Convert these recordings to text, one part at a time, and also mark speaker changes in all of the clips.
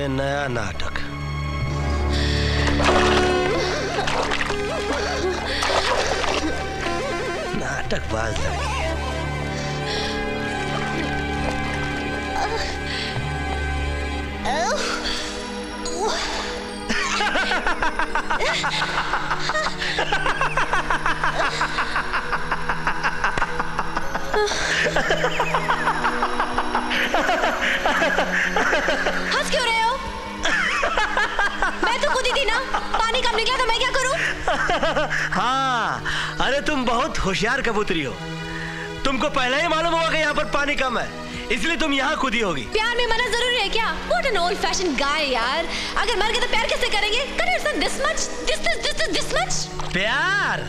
Speaker 1: ये नया नाटक। नाटकबाज लड़की है।
Speaker 2: हंस क्यों रहे हो? मैं तो कूदी थी ना, पानी कम निकला तो मैं क्या करूं?
Speaker 1: हाँ, अरे तुम बहुत होशियार कबूतरी हो। तुमको पहले ही मालूम होगा कि यहाँ पर पानी कम है, इसलिए तुम यहाँ कूदी होगी।
Speaker 2: प्यार में मना जरूरी है क्या? What an old fashioned guy यार। अगर मर गए तो प्यार कैसे करेंगे? this much, this much।
Speaker 1: प्यार?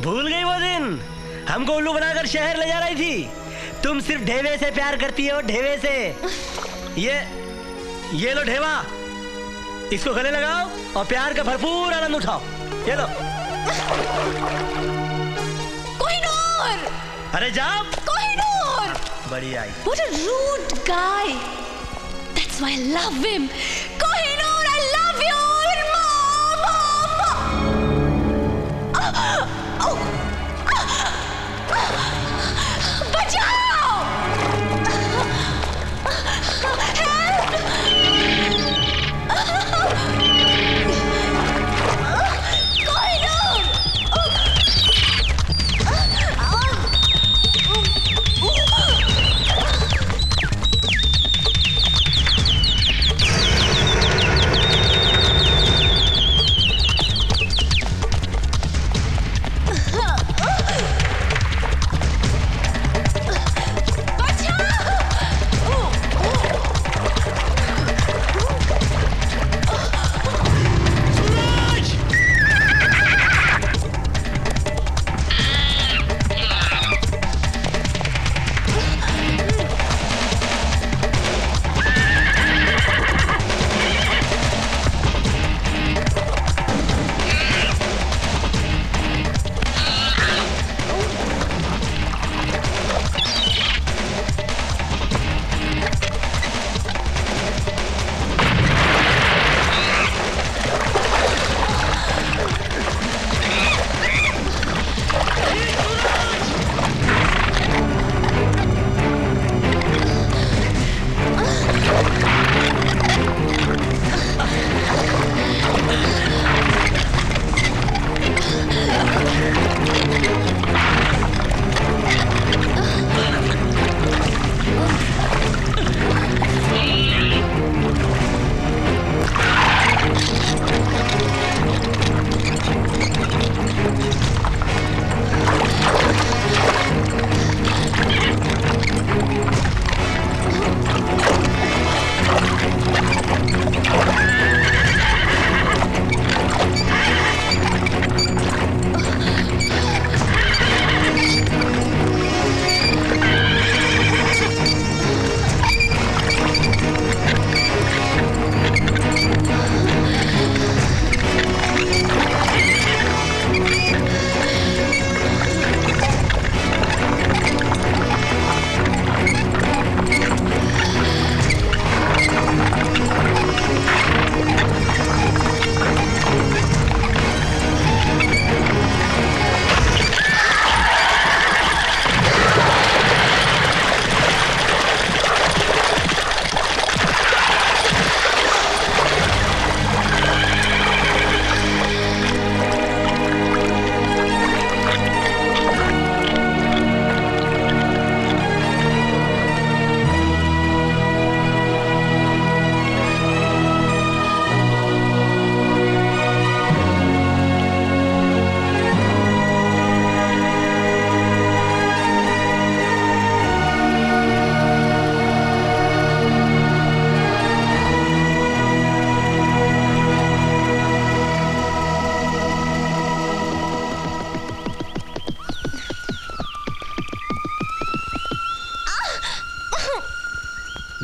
Speaker 1: भूल गई वो दिन? हमको उल्लू बनाकर शहर ले जा रही थी। तुम सिर्फ ढेवे से प्यार करती हो, ढेवे से। ये लो ढेवा, इसको गले लगाओ और प्यार का भरपूर आनंद उठाओ। ये लो।
Speaker 2: कोहिनूर!
Speaker 1: अरे जाओ।
Speaker 2: कोहिनूर!
Speaker 1: बड़ी आई।
Speaker 2: What a rude guy. That's why I love him. Kohinoor, I love you. बचाओ!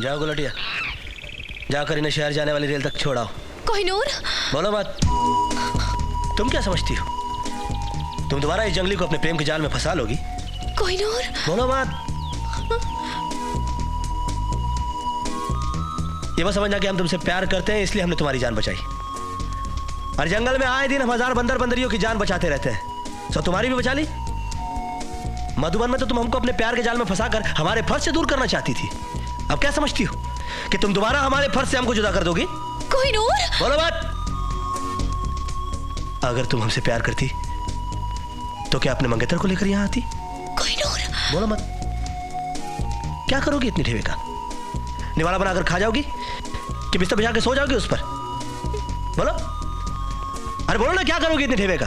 Speaker 1: जाओ गुलटिया, जाकर इन्हें शहर जाने वाली रेल तक छोड़ाओ।
Speaker 2: कोहिनूर!
Speaker 1: बोलो मत। तुम क्या समझती हो? तुम दोबारा इस जंगली को अपने प्रेम के जाल में फंसा लोगी?
Speaker 2: कोहिनूर!
Speaker 1: बोलो मत। ये मत समझना कि हम तुमसे प्यार करते हैं इसलिए हमने तुम्हारी जान बचाई। और जंगल में आए दिन हम हजार बंदर बंदरियों की जान बचाते रहते हैं, सो तुम्हारी भी बचा ली। मधुबन में तो तुम हमको अपने प्यार के जाल में फंसाकर हमारे फर्ज से दूर करना चाहती थी। अब क्या समझती हो कि तुम दोबारा हमारे फर्ज से हमको जुदा कर दोगी?
Speaker 2: कोहिनूर!
Speaker 1: बोलो बात। अगर तुम हमसे प्यार करती तो क्या अपने मंगेतर को लेकर यहां आती?
Speaker 2: कोहिनूर!
Speaker 1: बोलो मत। क्या करोगी इतनी ढेवे का? निवाला बनाकर खा जाओगी कि बिस्तर बिछा के सो जाओगी उस पर? बोलो। अरे बोलो ना, क्या करोगी इतने ढेवे का?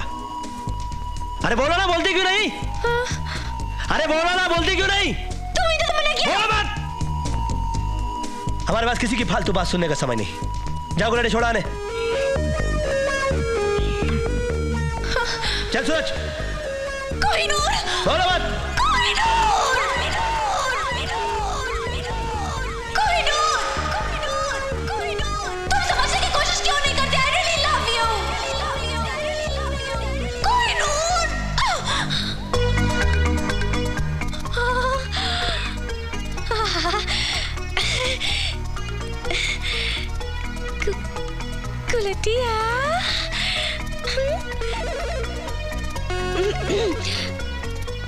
Speaker 1: अरे बोलो ना, बोलती क्यों नहीं? अरे बोलो ना, बोलती क्यों नहीं?
Speaker 2: तुम ही तो मना किया।
Speaker 1: बोलो मत। हमारे पास किसी की फालतू बात सुनने का समय नहीं। जाओ गुलाटी छोड़ा आने। चल सूरज।
Speaker 2: कोहिनूर!
Speaker 1: बोलो मत।
Speaker 2: कोहिनूर! कोहिनूर! कोहिनूर! तुम समझने की कोशिश क्यों नहीं करते? I really love you. Kohinoor! गुलटिया!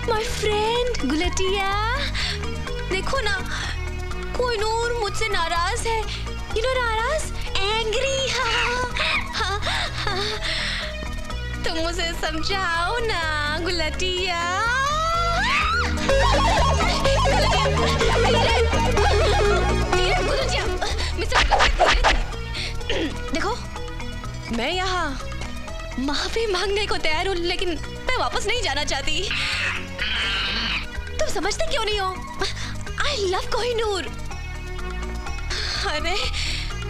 Speaker 2: My friend गुलटिया, देखो ना, कोहिनूर मुझसे नाराज है। You know नाराज? Angry। तुम मुझे समझाओ ना गुलटिया। गुलटिया, देखो, मैं यहाँ माफी मांगने को तैयार हूँ, लेकिन मैं वापस नहीं जाना चाहती। तुम समझते क्यों नहीं हो? I love Kohinoor. अरे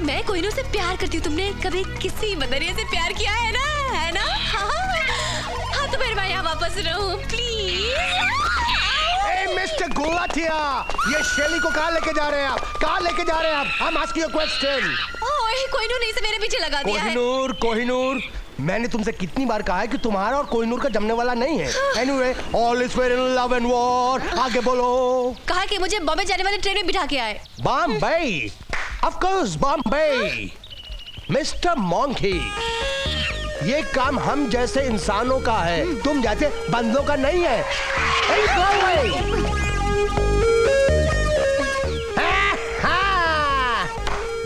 Speaker 2: मैं कोहिनूर से प्यार करती हूँ। तुमने कभी किसी बंदरिया से प्यार किया है ना? है ना? हाँ तो फिर मैं यहाँ वापस रहूँ, प्लीज।
Speaker 3: मिस्टर गुलाटिया, ये शेली को कहाँ लेके जा रहे हैं आप? कहाँ लेके जा रहे हैं आप? I'm asking you a question।
Speaker 2: ओए, कोहिनूर ने इसे मेरे पीछे लगा दिया है।
Speaker 3: कोहिनूर, कोहिनूर, मैंने तुमसे कितनी बार कहा है कि तुम्हारा और कोहिनूर का जमने वाला नहीं है। Anyway, all is fair in love and war। आगे बोलो।
Speaker 2: कहा कि मुझे बॉम्बे जाने वाली ट्रेन में बिठा के आए।
Speaker 3: Bombay, of course Bombay. Mister monkey, ये काम हम जैसे इंसानों का है, तुम जैसे बंदों का नहीं है।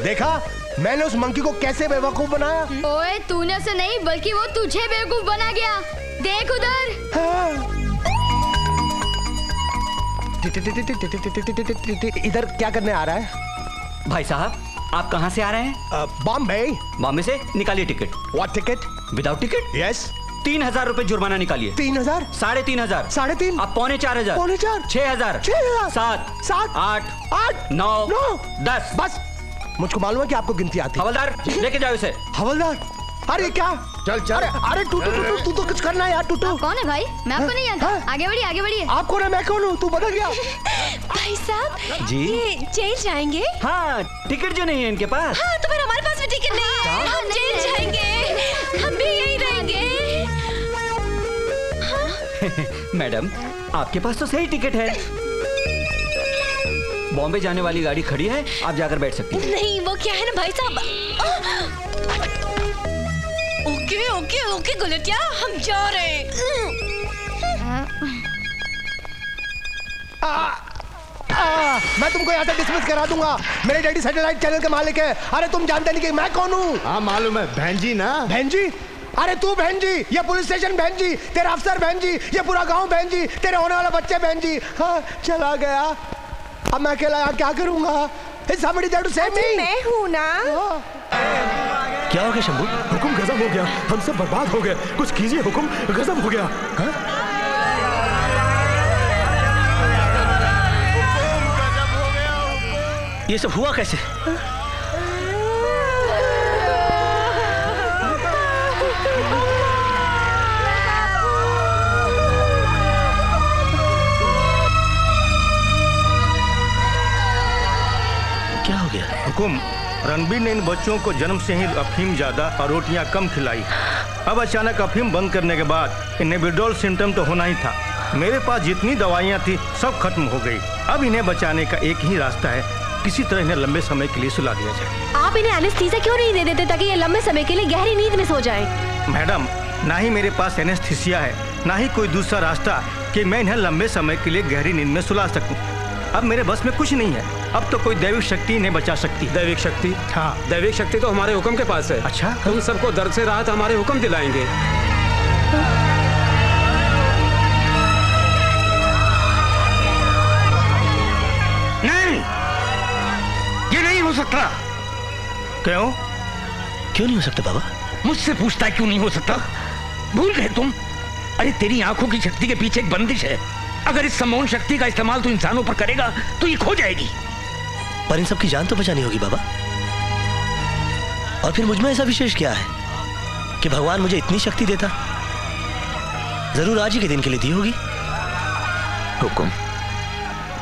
Speaker 3: देखा मैंने उस मंकी को कैसे बेवकूफ बनाया?
Speaker 4: ओए, तूने से नहीं बल्कि वो तुझे बेवकूफ बना गया। देख उधर।
Speaker 3: इधर क्या करने आ रहा है?
Speaker 5: भाई साहब, आप कहाँ से आ रहे हैं?
Speaker 3: बॉम्बे।
Speaker 5: बॉम्बे से? निकालिए ticket.
Speaker 3: What ticket?
Speaker 5: Without ticket?
Speaker 3: Yes.
Speaker 5: 3,000 रुपए जुर्माना निकालिए।
Speaker 3: 3,000?
Speaker 5: 3,500।
Speaker 3: 3,500?
Speaker 5: आप 4,500।
Speaker 3: 4,500?
Speaker 5: 6,000।
Speaker 3: 7 8
Speaker 5: 9
Speaker 3: 9
Speaker 5: 10।
Speaker 3: बस मुझको मालूम है कि आपको गिनती आती है।
Speaker 5: हवलदार, लेके जाओ इसे।
Speaker 3: हवलदार? अरे क्या? चल चल। अरे तू तो कुछ करना है यार। टूटू
Speaker 4: कौन है भाई? मैं आपको नहीं जानता। आगे बढ़िए, आगे बढ़िए।
Speaker 3: आप कौन है? मैं कौन हूँ? तू बदल गया।
Speaker 2: भाई साहब
Speaker 5: जी?
Speaker 2: ये जेल जाएंगे?
Speaker 5: हाँ, टिकट जो नहीं है इनके पास।
Speaker 2: हाँ तो फिर हमारे पास भी टिकट नहीं है। हम जेल जाएंगे, हम भी यहीं रहेंगे।
Speaker 5: मैडम, आपके पास तो सही टिकट है। बॉम्बे जाने वाली गाड़ी खड़ी है, आप जाकर बैठ सकती हैं।
Speaker 2: नहीं, वो क्या है ना भाई साहब। ओके ओके ओके गुलटिया, हम जा रहे हैं।
Speaker 3: मैं तुमको यहाँ से डिसमिस करा दूंगा। मेरे डैडी सैटेलाइट चैनल के मालिक है। अरे तुम जानते नहीं कि मैं कौन हूँ?
Speaker 6: हाँ मालूम है, बहन जी ना।
Speaker 3: बहन जी? अरे तू बहन जी, ये पुलिस स्टेशन बहन जी, तेरा अफसर बहन जी, ये पूरा गांव बहन जी, तेरे होने वाला बच्चे बहन जी। हाँ, चला गया। अब मैं अकेला यहाँ क्या करूँगा? Is somebody there to save me?
Speaker 2: मैं हूँ ना।
Speaker 1: क्या हो गया शंभू?
Speaker 6: हुकुम गजब हो गया, हम सब बर्बाद हो गए। कुछ कीजिए हुकुम, गजब हो गया।
Speaker 1: ये सब हुआ कैसे? क्या हो गया?
Speaker 7: हुकुम, रणबीर ने इन बच्चों को जन्म से ही अफीम ज्यादा और रोटियां कम खिलाई। अब अचानक अफीम बंद करने के बाद इन्हें विड्रॉल सिम्टम तो होना ही था। मेरे पास जितनी दवाइयां थी सब खत्म हो गई। अब इन्हें बचाने का एक ही रास्ता है किसी तरह इन्हें लंबे समय के लिए सुला दिया जाए।
Speaker 2: आप इन्हें एनेस्थीसिया क्यों नहीं दे देते ताकि ये लंबे समय के लिए गहरी नींद में सो जाए?
Speaker 7: मैडम, ना ही मेरे पास एनेस्थीसिया है, ना ही कोई दूसरा रास्ता कि मैं इन्हें लंबे समय के लिए गहरी नींद में सुला सकूं। अब मेरे बस में कुछ नहीं है। अब तो कोई दैविक शक्ति इन्हें बचा सकती है।
Speaker 6: दैविक शक्ति?
Speaker 7: हाँ।
Speaker 6: दैविक शक्ति तो हमारे हुक्म के पास है।
Speaker 7: अच्छा?
Speaker 6: तुम सबको दर्द से राहत हमारे हुक्म दिलाएंगे।
Speaker 8: नहीं, ये नहीं हो सकता।
Speaker 7: क्यों?
Speaker 1: क्यों नहीं हो सकता बाबा?
Speaker 8: मुझसे पूछता है क्यों नहीं हो सकता? भूल गए तुम? अरे तेरी आंखों की शक्ति के पीछे एक बंदिश है। अगर इस सम्मोहन शक्ति का इस्तेमाल तू इंसानों पर करेगा तो ये खो जाएगी।
Speaker 1: पर इन सबकी जान तो बचानी होगी बाबा। और फिर मुझ में ऐसा विशेष क्या है कि भगवान मुझे इतनी शक्ति देता? जरूर आज ही के दिन के लिए दी होगी।
Speaker 9: हुकुम,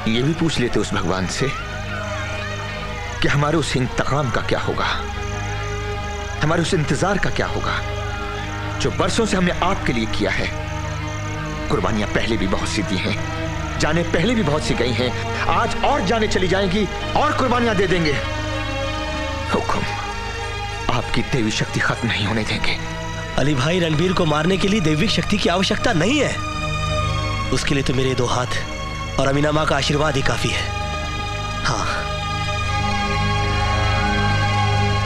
Speaker 9: ये भी पूछ लेते उस भगवान से कि हमारे उस इंतकाम का क्या होगा, हमारे उस इंतजार का क्या होगा जो बरसों से हमने आपके लिए किया है। कुर्बानियां पहले भी बहुत सी दी हैं, जाने पहले भी बहुत सी गई हैं, आज और जाने चली जाएंगी और कुर्बानियां दे देंगे। हुकुम, आपकी देवी शक्ति खत्म नहीं होने देंगे।
Speaker 1: अली भाई, रणबीर को मारने के लिए दैविक शक्ति की आवश्यकता नहीं है। उसके लिए तो मेरे 2 हाथ और अमीना माँ का आशीर्वाद ही काफी है। हाँ,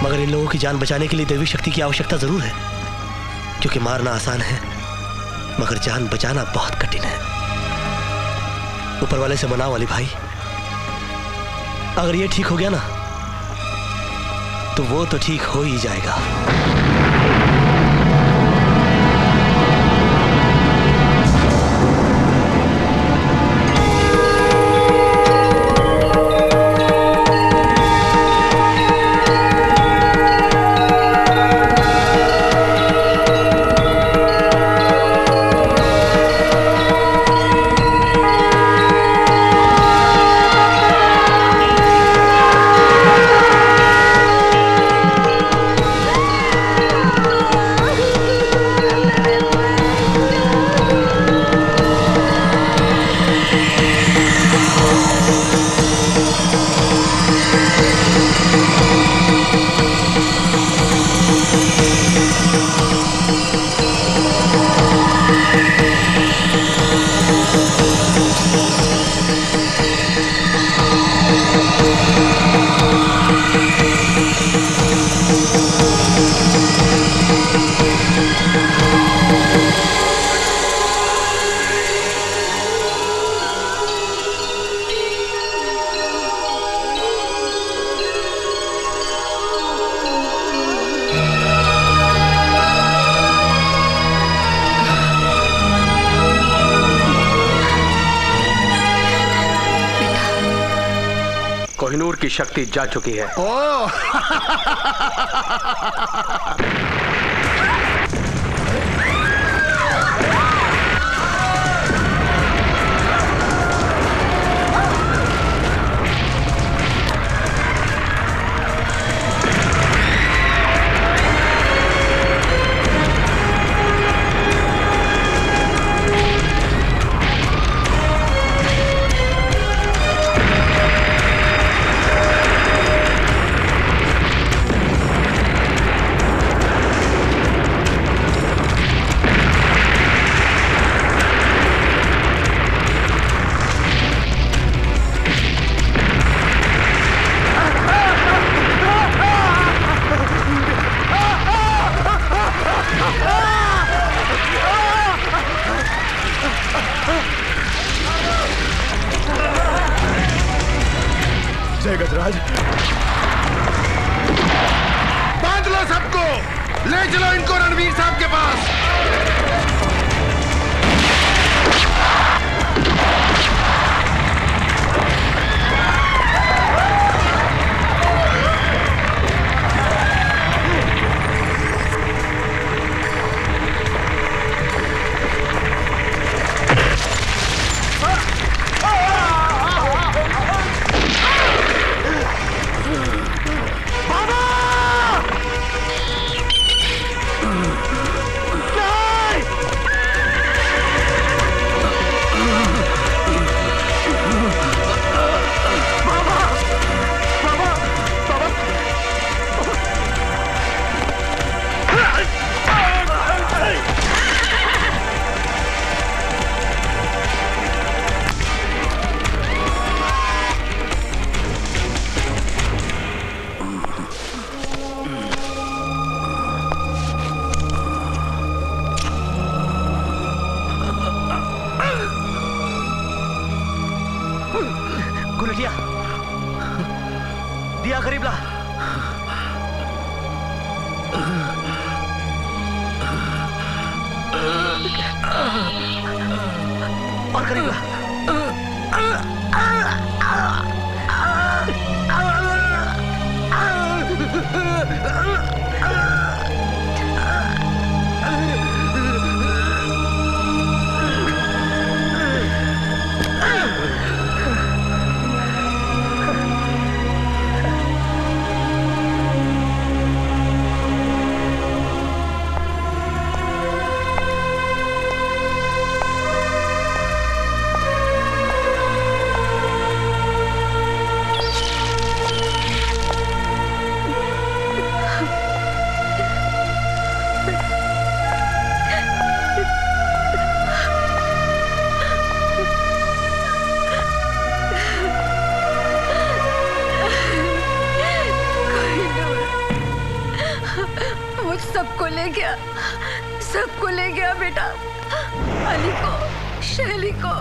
Speaker 1: मगर इन लोगों की जान बचाने के लिए दैविक शक्ति की आवश्यकता जरूर है, क्योंकि मारना आसान है मगर जान बचाना बहुत कठिन है। ऊपर वाले से मनाओ अली भाई, अगर ये ठीक हो गया ना तो वो तो ठीक हो ही जाएगा।
Speaker 6: कोहिनूर की शक्ति जा चुकी है।
Speaker 3: जय गजराज।
Speaker 8: बांध लो सबको, ले चलो इनको रणवीर साहब के पास।
Speaker 1: और करीब
Speaker 2: वो सबको ले गया बेटा, अली को, शैली को।